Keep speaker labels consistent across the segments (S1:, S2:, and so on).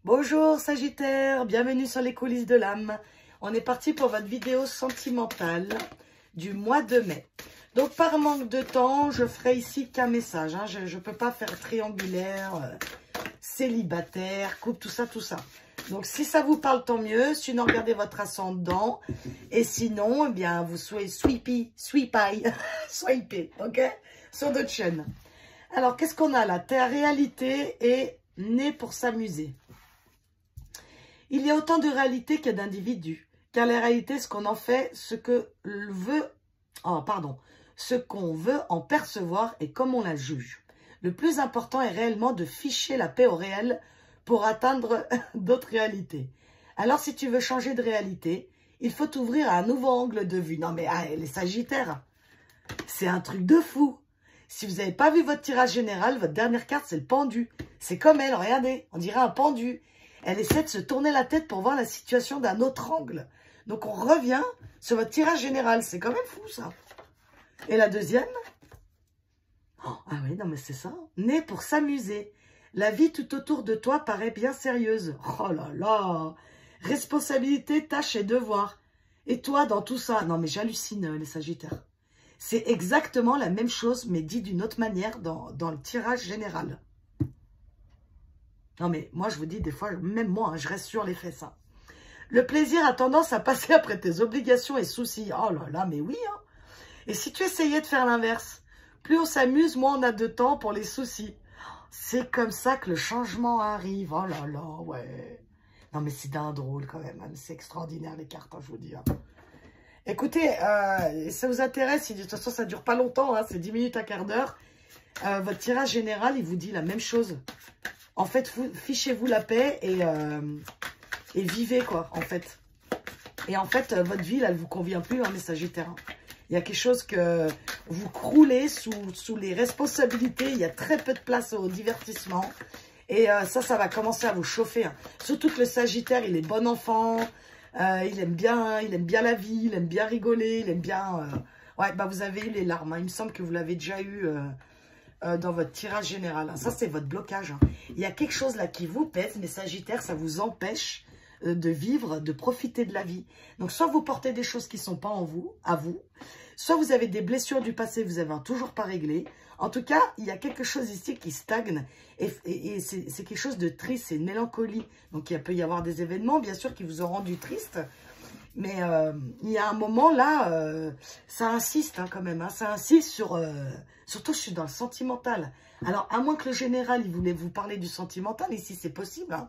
S1: Bonjour Sagittaire, bienvenue sur les coulisses de l'âme. On est parti pour votre vidéo sentimentale du mois de mai. Donc par manque de temps, je ferai ici qu'un message. Hein. Je ne peux pas faire triangulaire, célibataire, couple, tout ça, tout ça. Donc si ça vous parle, tant mieux. Sinon, regardez votre ascendant. Et sinon, eh bien, vous swipez, ok, sur d'autres chaînes. Alors, qu'est-ce qu'on a là? Ta réalité est née pour s'amuser. Il y a autant de réalité que d'individus. Car la réalité, ce qu'on en fait, ce qu'on veut en percevoir et comme on la juge. Le plus important est réellement de ficher la paix au réel pour atteindre d'autres réalités. Alors, si tu veux changer de réalité, il faut t'ouvrir à un nouveau angle de vue. Non, mais les Sagittaires, c'est un truc de fou. Si vous n'avez pas vu votre tirage général, votre dernière carte, c'est le pendu. C'est comme elle, regardez, on dirait un pendu. Elle essaie de se tourner la tête pour voir la situation d'un autre angle. Donc, on revient sur votre tirage général. C'est quand même fou, ça. Et la deuxième? Oh, ah oui, non, mais c'est ça. Né pour s'amuser. La vie tout autour de toi paraît bien sérieuse. Oh là là. Responsabilité, tâches et devoirs. Et toi, dans tout ça? Non, mais j'hallucine, les Sagittaires. C'est exactement la même chose, mais dit d'une autre manière dans le tirage général. Non, mais moi, je vous dis, des fois, même moi, hein, je reste sur les fesses. Hein. Le plaisir a tendance à passer après tes obligations et soucis. Oh là là, mais oui. Hein. Et si tu essayais de faire l'inverse, plus on s'amuse, moins on a de temps pour les soucis. C'est comme ça que le changement arrive. Oh là là, ouais. Non, mais c'est d'un drôle quand même. Hein. C'est extraordinaire, les cartes, hein, je vous dis. Hein. Écoutez, ça vous intéresse, de toute façon, ça ne dure pas longtemps, hein, c'est 10 minutes, un quart d'heure. Votre tirage général, il vous dit la même chose. En fait, fichez-vous la paix et vivez, quoi, en fait. Et en fait, votre vie, là, elle ne vous convient plus, hein, les Sagittaires. Il y a quelque chose que vous croulez sous les responsabilités. Il y a très peu de place au divertissement. Et ça va commencer à vous chauffer. Hein. Surtout que le Sagittaire, il est bon enfant. Il aime bien la vie, il aime bien rigoler, il aime bien... Ouais, bah vous avez eu les larmes. Hein. Il me semble que vous l'avez déjà eu dans votre tirage général. Hein. Ça, c'est votre blocage. Hein. Il y a quelque chose là qui vous pèse, mais Sagittaire, ça vous empêche de vivre, de profiter de la vie. Donc, soit vous portez des choses qui ne sont pas à vous, soit vous avez des blessures du passé que vous n'avez toujours pas réglées. En tout cas, il y a quelque chose ici qui stagne et c'est quelque chose de triste, c'est une mélancolie. Donc, il peut y avoir des événements, bien sûr, qui vous ont rendu triste. Mais il y a un moment là, ça insiste hein, quand même. Hein, ça insiste sur... surtout, je suis dans le sentimental. Alors, à moins que le général, il voulait vous parler du sentimental, ici, c'est possible. Hein,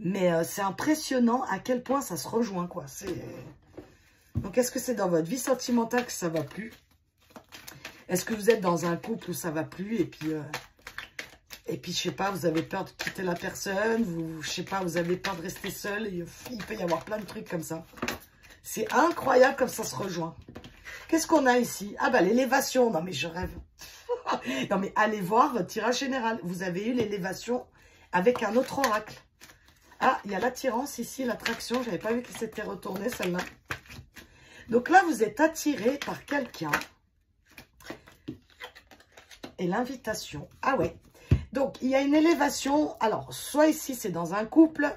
S1: mais c'est impressionnant à quel point ça se rejoint, quoi. Donc, est-ce que c'est dans votre vie sentimentale que ça va plus? Est-ce que vous êtes dans un couple où ça va plus et puis, je sais pas, vous avez peur de quitter la personne, je sais pas, vous avez peur de rester seul. Il peut y avoir plein de trucs comme ça. C'est incroyable comme ça se rejoint. Qu'est-ce qu'on a ici? Ah bah l'élévation. Non mais je rêve. Non mais allez voir votre tirage général. Vous avez eu l'élévation avec un autre oracle. Ah, il y a l'attirance ici, l'attraction. J'avais pas vu qu'elle s'était retournée celle-là. Donc là, vous êtes attiré par quelqu'un. Et l'invitation. Ah ouais. Donc, il y a une élévation. Alors, soit ici, c'est dans un couple.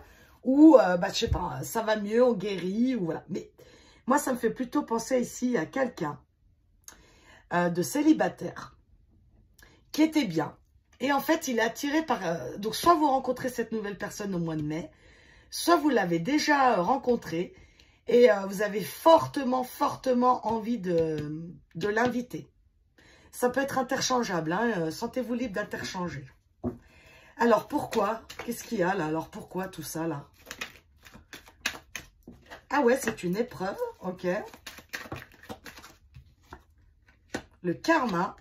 S1: Ou, je sais pas, ça va mieux, on guérit. Ou voilà. Mais moi, ça me fait plutôt penser ici à quelqu'un de célibataire. Qui était bien. Et en fait, il est attiré par... donc, soit vous rencontrez cette nouvelle personne au mois de mai. Soit vous l'avez déjà rencontrée. Et vous avez fortement, fortement envie de l'inviter. Ça peut être interchangeable, hein, sentez-vous libre d'interchanger. Alors, pourquoi? Qu'est-ce qu'il y a là? Alors, pourquoi tout ça là? Ah ouais, c'est une épreuve, ok. Le karma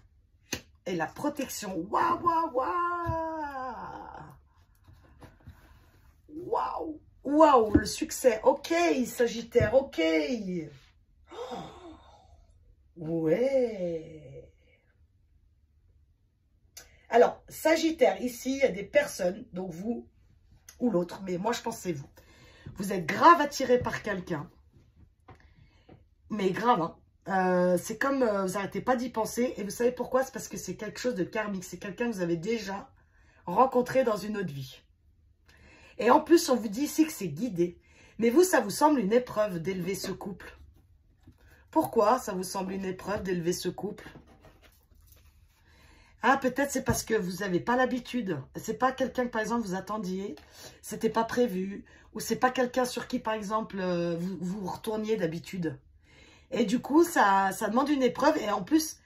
S1: et la protection. Waouh, waouh, waouh! Waouh! Waouh, le succès. Ok, Sagittaire, ok. Oh, ouais. Alors, Sagittaire, ici, il y a des personnes, donc vous ou l'autre, mais moi, je pense que c'est vous. Vous êtes grave attiré par quelqu'un, mais grave, hein. C'est comme vous n'arrêtez pas d'y penser, et vous savez pourquoi? C'est parce que c'est quelque chose de karmique, c'est quelqu'un que vous avez déjà rencontré dans une autre vie. Et en plus, on vous dit ici que c'est guidé. Mais vous, ça vous semble une épreuve d'élever ce couple. Pourquoi ça vous semble une épreuve d'élever ce couple? Ah, peut-être c'est parce que vous n'avez pas l'habitude. C'est pas quelqu'un que, par exemple, vous attendiez. C'était pas prévu. Ou c'est pas quelqu'un sur qui, par exemple, vous retourniez d'habitude. Et du coup, ça demande une épreuve. Et en plus,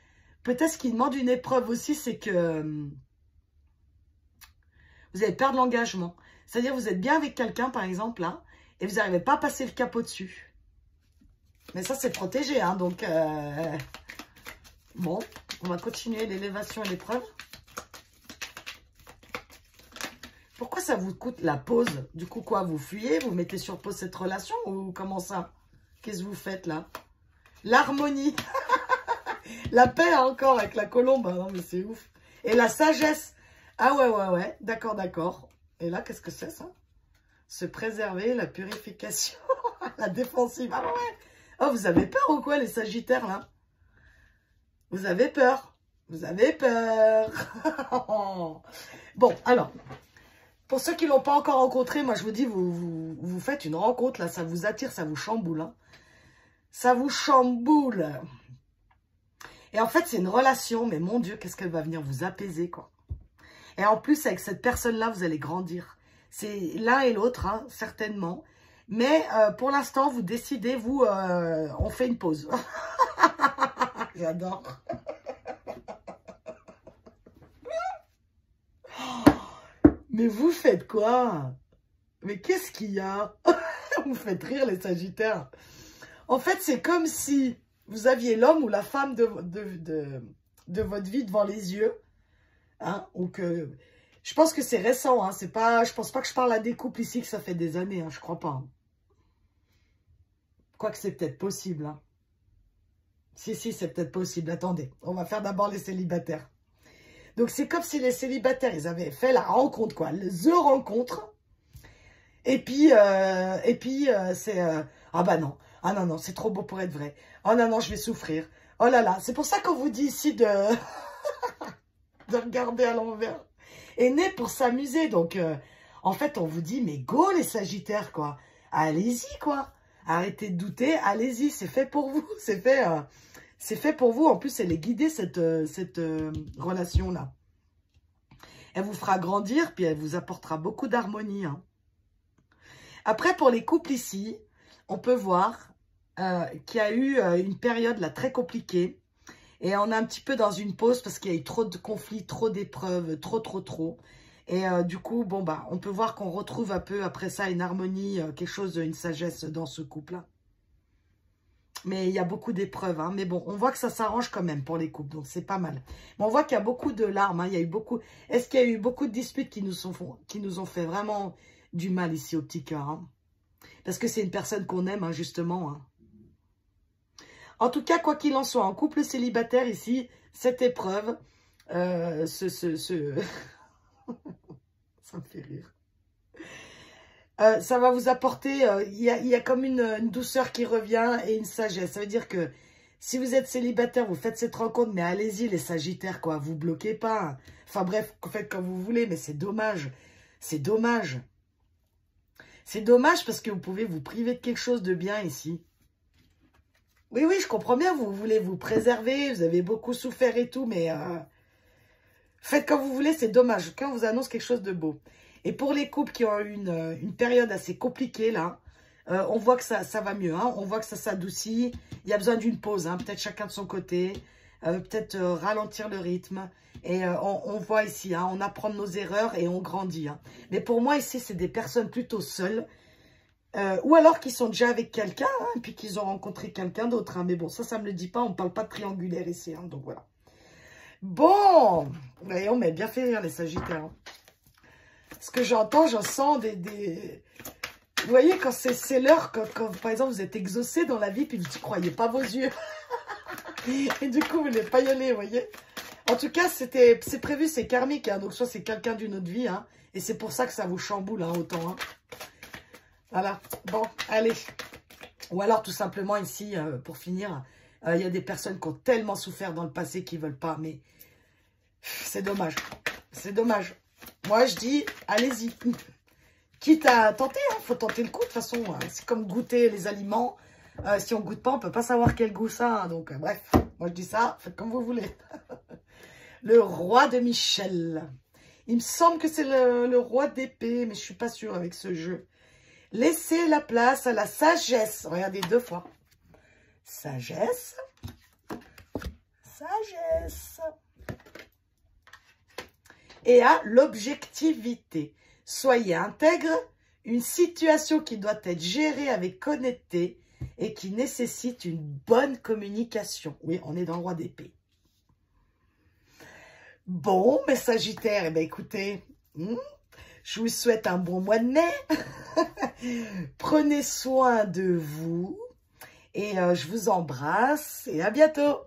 S1: peut-être ce qui demande une épreuve aussi, c'est que vous allez perdre l'engagement. C'est-à-dire, vous êtes bien avec quelqu'un, par exemple, là, et vous n'arrivez pas à passer le cap au-dessus. Mais ça, c'est protégé, hein, donc... Bon, on va continuer l'élévation et l'épreuve. Pourquoi ça vous coûte la pause? Du coup, quoi, vous fuyez? Vous mettez sur pause cette relation? Ou comment ça? Qu'est-ce que vous faites, là? L'harmonie. La paix, hein, encore, avec la colombe. Non, mais c'est ouf. Et la sagesse. Ah ouais. D'accord, d'accord. Et là, qu'est-ce que c'est, ça? Se préserver, la purification, la défensive. Ah ouais. Oh, vous avez peur ou quoi, les sagittaires, là? Vous avez peur. Vous avez peur. Bon, alors, pour ceux qui ne l'ont pas encore rencontré, moi, je vous dis, vous faites une rencontre, là, ça vous attire, ça vous chamboule. Hein. Ça vous chamboule. Et en fait, c'est une relation, mais mon Dieu, qu'est-ce qu'elle va venir vous apaiser, quoi. Et en plus, avec cette personne-là, vous allez grandir. C'est l'un et l'autre, hein, certainement. Mais pour l'instant, vous décidez, on fait une pause. J'adore. Mais vous faites quoi? Mais qu'est-ce qu'il y a? Vous faites rire les sagittaires. En fait, c'est comme si vous aviez l'homme ou la femme de votre vie devant les yeux. Hein, ou que... Je pense que c'est récent. Hein, c'est pas, je pense pas que je parle à des couples ici que ça fait des années. Hein, je crois pas. Hein. Quoique c'est peut-être possible. Hein. Si, c'est peut-être possible. Attendez, on va faire d'abord les célibataires. Donc, c'est comme si les célibataires, ils avaient fait la rencontre, quoi. The rencontre. Et puis c'est... ah bah non. Ah non, c'est trop beau pour être vrai. Oh non, je vais souffrir. Oh là là, c'est pour ça qu'on vous dit ici de... de regarder à l'envers. Et né pour s'amuser. Donc, en fait, on vous dit, mais go les sagittaires, quoi. Allez-y, quoi. Arrêtez de douter, allez-y, c'est fait pour vous. C'est fait pour vous. En plus, elle est guidée, cette relation-là. Elle vous fera grandir, puis elle vous apportera beaucoup d'harmonie. Hein. Après, pour les couples ici, on peut voir qu'il y a eu une période là très compliquée. Et on est un petit peu dans une pause parce qu'il y a eu trop de conflits, trop d'épreuves, trop. Et du coup, bon, bah, on peut voir qu'on retrouve un peu après ça une harmonie, quelque chose, une sagesse dans ce couple-là. Mais il y a beaucoup d'épreuves. Hein. Mais bon, on voit que ça s'arrange quand même pour les couples. Donc, c'est pas mal. Mais on voit qu'il y a beaucoup de larmes. Hein. Il y a eu beaucoup... Est-ce qu'il y a eu beaucoup de disputes qui nous ont fait vraiment du mal ici au petit cœur? Hein. Parce que c'est une personne qu'on aime, hein, justement. Hein. En tout cas, quoi qu'il en soit, en couple célibataire ici, cette épreuve, ça me fait rire. Ça va vous apporter, il y a comme une douceur qui revient et une sagesse. Ça veut dire que si vous êtes célibataire, vous faites cette rencontre, mais allez-y les sagittaires, quoi. Vous bloquez pas. Enfin bref, faites comme vous voulez, mais c'est dommage. C'est dommage. C'est dommage parce que vous pouvez vous priver de quelque chose de bien ici. Oui, je comprends bien, vous voulez vous préserver, vous avez beaucoup souffert et tout, mais faites comme vous voulez, c'est dommage. Quand on vous annonce quelque chose de beau. Et pour les couples qui ont eu une période assez compliquée, là, on voit que ça va mieux. Hein, on voit que ça s'adoucit. Il y a besoin d'une pause, hein, peut-être chacun de son côté. Peut-être ralentir le rythme. Et on voit ici, hein, on apprend de nos erreurs et on grandit. Hein. Mais pour moi, ici, c'est des personnes plutôt seules. Ou alors qu'ils sont déjà avec quelqu'un, hein, et puis qu'ils ont rencontré quelqu'un d'autre. Hein. Mais bon, ça me le dit pas. On ne parle pas de triangulaire ici. Hein, donc voilà. Bon, et on m'a bien fait rire les sagittaires. Hein. Ce que j'entends, j'en sens des... Vous voyez, quand c'est l'heure, quand par exemple vous êtes exaucé dans la vie, puis vous ne croyez pas vos yeux. Et du coup, vous n'allez pas y aller, vous voyez. En tout cas, c'est prévu, c'est karmique. Hein, donc soit c'est quelqu'un d'une autre vie. Hein, et c'est pour ça que ça vous chamboule hein, autant. Hein. Voilà, bon, allez. Ou alors tout simplement ici, pour finir, il y a des personnes qui ont tellement souffert dans le passé qu'ils ne veulent pas. Mais c'est dommage. C'est dommage. Moi, je dis, allez-y. quitte à tenter, hein, faut tenter le coup. De toute façon, c'est comme goûter les aliments. Si on goûte pas, on peut pas savoir quel goût ça a. Donc, bref, moi je dis ça, faites comme vous voulez. Le roi de Michel. Il me semble que c'est le roi d'épée, mais je suis pas sûre avec ce jeu. Laissez la place à la sagesse. Regardez 2 fois. Sagesse. Sagesse. Et à l'objectivité. Soyez intègre. Une situation qui doit être gérée avec honnêteté et qui nécessite une bonne communication. Oui, on est dans le roi d'épée. Bon, mes Sagittaires, eh bien, écoutez, je vous souhaite un bon mois de mai. Prenez soin de vous et je vous embrasse et à bientôt.